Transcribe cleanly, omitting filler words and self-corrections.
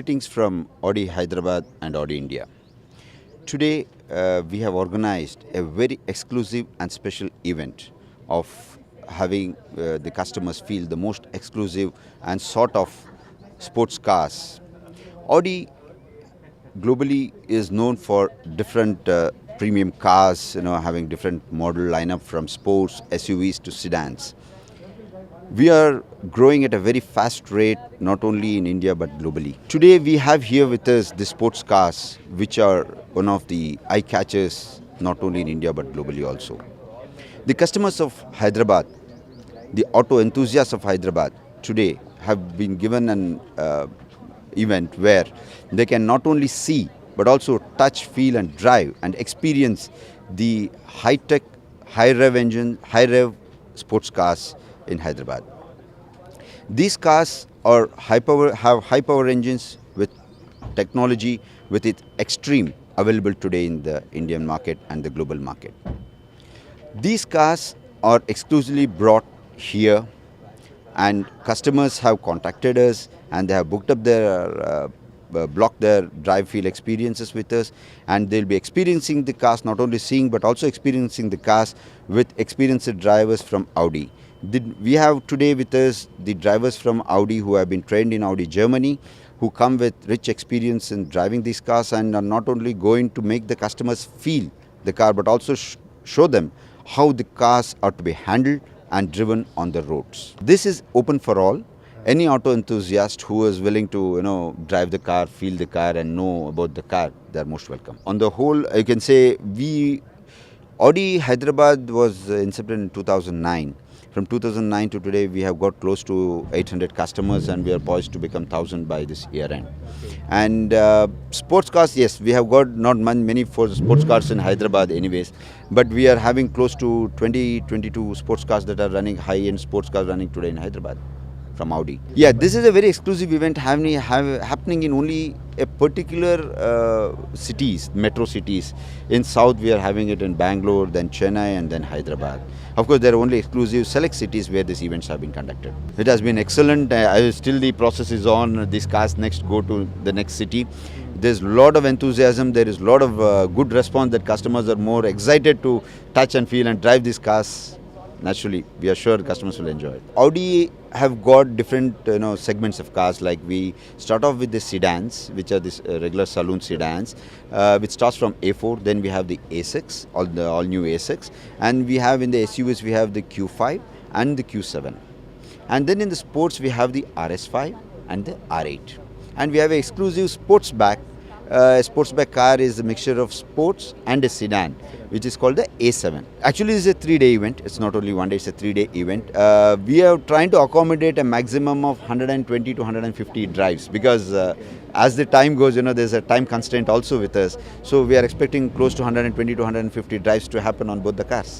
Greetings from Audi Hyderabad and Audi India. Today we have organized a very exclusive and special event of having the customers feel the most exclusive and sort of sports cars. Audi globally is known for different premium cars, having different model lineup from sports, SUVs to sedans. We are growing at a very fast rate, not only in India but globally. Today we have here with us the sports cars, which are one of the eye catchers, not only in India but globally also. The customers of Hyderabad, the auto enthusiasts of Hyderabad today have been given an event where they can not only see but also touch, feel and drive and experience the high-tech, high-rev engine, high-rev sports cars in Hyderabad. These cars have high power engines with technology with its extreme available today in the Indian market and the global market. These cars are exclusively brought here, and customers have contacted us and they have booked up their blocked their drive feel experiences with us, and they'll be experiencing the cars, not only seeing but also experiencing the cars with experienced drivers from Audi. We have today with us the drivers from Audi who have been trained in Audi Germany, who come with rich experience in driving these cars and are not only going to make the customers feel the car but also show them how the cars are to be handled and driven on the roads. This is open for all. Any auto enthusiast who is willing to drive the car, feel the car and know about the car, they are most welcome. On the whole, I can say Audi Hyderabad was incepted in 2009. From 2009 to today, we have got close to 800 customers and we are poised to become 1,000 by this year end. And sports cars, yes, we have got not many for sports cars in Hyderabad anyways, but we are having close to 22 sports cars that are running, high-end sports cars running today in Hyderabad from Audi. Yeah, this is a very exclusive event happening in only a particular cities, metro cities. In South, we are having it in Bangalore, then Chennai and then Hyderabad. Of course, there are only exclusive select cities where these events have been conducted. It has been excellent. Still the process is on. These cars next go to the next city. There's a lot of enthusiasm. There is a lot of good response that customers are more excited to touch and feel and drive these cars. Naturally, we are sure customers will enjoy it. Audi have got different segments of cars. Like we start off with the sedans, which are these regular saloon sedans, which starts from A4. Then we have the A6, all new A6, and we have in the SUVs we have the Q5 and the Q7, and then in the sports we have the RS5 and the R8, and we have an exclusive sportsback. A sportsback car is a mixture of sports and a sedan, which is called the A7. Actually, it's a 3-day event. It's not only one day, it's a 3-day event. We are trying to accommodate a maximum of 120 to 150 drives because as the time goes, there's a time constraint also with us. So we are expecting close to 120 to 150 drives to happen on both the cars.